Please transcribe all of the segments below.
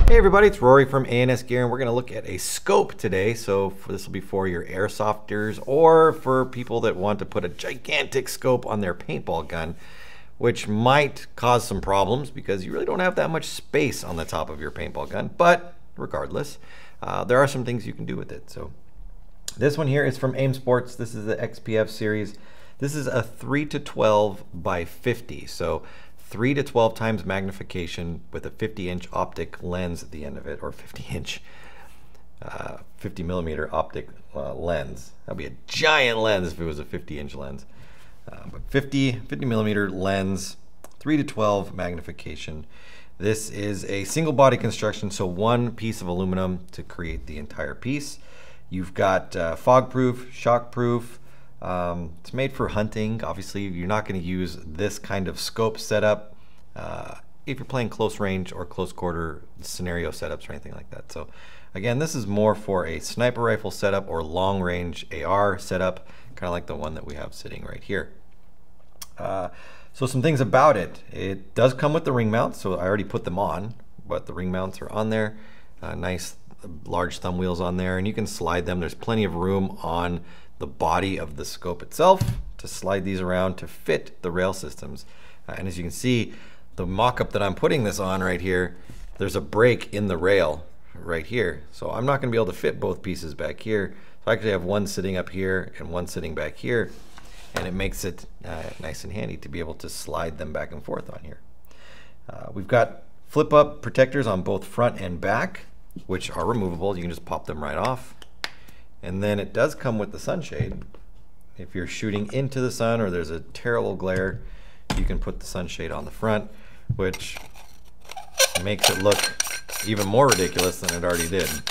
Hey everybody, it's Rory from A&S Gear, and we're going to look at a scope today. So this will be for your airsofters or for people that want to put a gigantic scope on their paintball gun, which might cause some problems because you really don't have that much space on the top of your paintball gun. But regardless, there are some things you can do with it. So this one here is from AIM Sports. This is the XPF series. This is a 3-12 by 50. So 3 to 12 times magnification with a 50-inch optic lens at the end of it, or 50-inch, 50-millimeter optic lens. That'd be a giant lens if it was a 50-inch lens. But 50-millimeter lens, 3 to 12 magnification. This is a single body construction, so one piece of aluminum to create the entire piece. You've got fog-proof, shock-proof. It's made for hunting. Obviously, you're not going to use this kind of scope setup if you're playing close range or close quarter scenario setups or anything like that. So again, this is more for a sniper rifle setup or long range AR setup, kind of like the one that we have sitting right here. So some things about it. It does come with the ring mounts, so I already put them on, but the ring mounts are on there. Nice large thumb wheels on there, and you can slide them. There's plenty of room on the body of the scope itself to slide these around to fit the rail systems. And as you can see, the mock-up that I'm putting this on right here, there's a break in the rail right here. So I'm not gonna be able to fit both pieces back here. So I actually have one sitting up here and one sitting back here, and it makes it nice and handy to be able to slide them back and forth on here. We've got flip-up protectors on both front and back, which are removable. You can just pop them right off. And then it does come with the sunshade. If you're shooting into the sun or there's a terrible glare, you can put the sunshade on the front, which makes it look even more ridiculous than it already did. So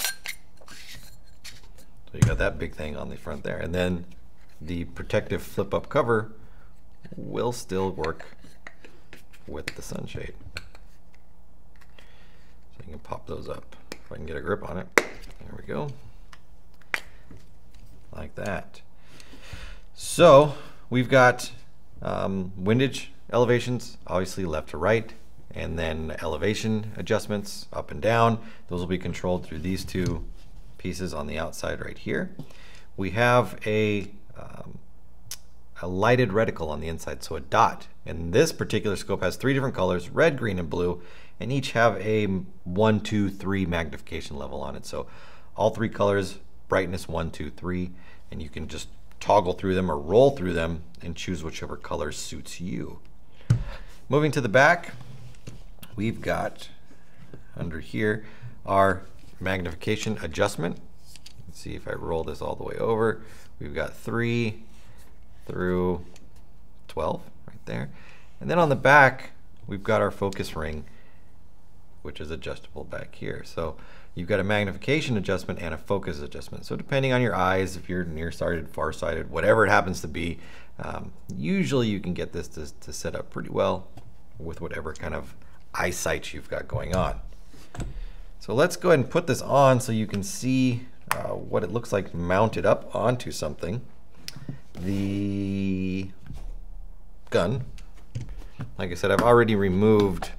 you got that big thing on the front there. And then the protective flip-up cover will still work with the sunshade. So you can pop those up. If I can get a grip on it. There we go. Like that. So we've got windage elevations, obviously left to right, and then elevation adjustments up and down. Those will be controlled through these two pieces on the outside right here. We have a lighted reticle on the inside, so a dot. And this particular scope has 3 different colors, red, green, and blue, and each have a 1, 2, 3 magnification level on it. So all 3 colors, brightness 1, 2, 3, and you can just toggle through them or roll through them and choose whichever color suits you. Moving to the back, we've got under here our magnification adjustment. Let's see if I roll this all the way over. We've got 3 through 12 right there. And then on the back, we've got our focus ring, which is adjustable back here. So you've got a magnification adjustment and a focus adjustment. So depending on your eyes, if you're nearsighted, farsighted, whatever it happens to be, usually you can get this to set up pretty well with whatever kind of eyesight you've got going on. So let's go ahead and put this on so you can see what it looks like mounted up onto something. The gun, like I said, I've already removed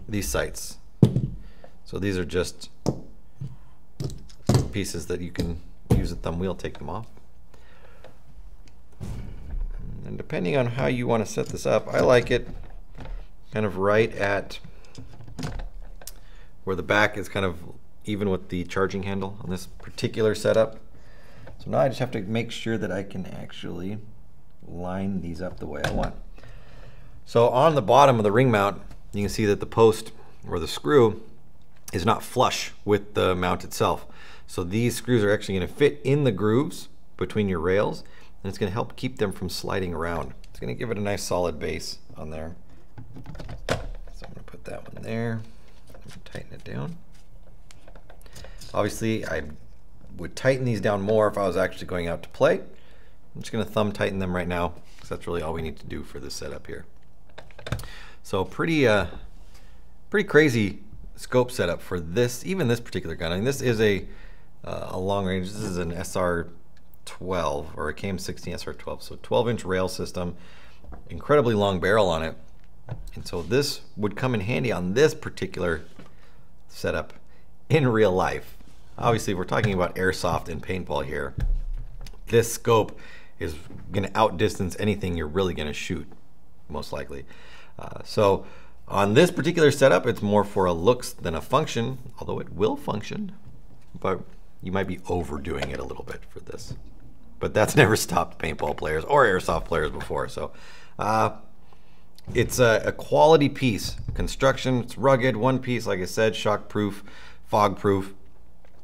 these sights. So these are just pieces that you can use a thumb wheel, take them off. And depending on how you want to set this up, I like it kind of right at where the back is kind of even with the charging handle on this particular setup. So now I just have to make sure that I can actually line these up the way I want. So on the bottom of the ring mount, you can see that the post or the screw is not flush with the mount itself. So these screws are actually going to fit in the grooves between your rails, and it's going to help keep them from sliding around. It's going to give it a nice solid base on there. So I'm going to put that one there and tighten it down. Obviously, I would tighten these down more if I was actually going out to play. I'm just going to thumb tighten them right now because that's really all we need to do for this setup here. So pretty crazy scope setup for this, even this particular gun. I mean, this is a long range. This is an SR12 or a KM16 SR12, so 12-inch rail system, incredibly long barrel on it. And so this would come in handy on this particular setup in real life. Obviously, we're talking about airsoft and paintball here. This scope is going to outdistance anything you're really going to shoot, most likely. So on this particular setup, it's more for a looks than a function, although it will function, but you might be overdoing it a little bit for this. But that's never stopped paintball players or airsoft players before. So it's a quality piece. Construction, it's rugged, one piece, like I said, shock-proof, fog-proof.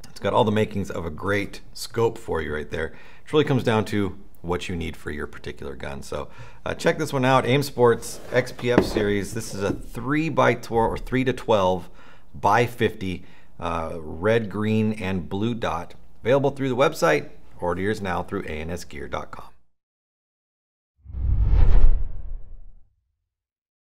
It's got all the makings of a great scope for you right there. It really comes down to what you need for your particular gun. So check this one out, Aim Sports XPF series. This is a 3x12 or 3-12 by 50 red, green, and blue dot. Available through the website. Order yours now through ansgear.com.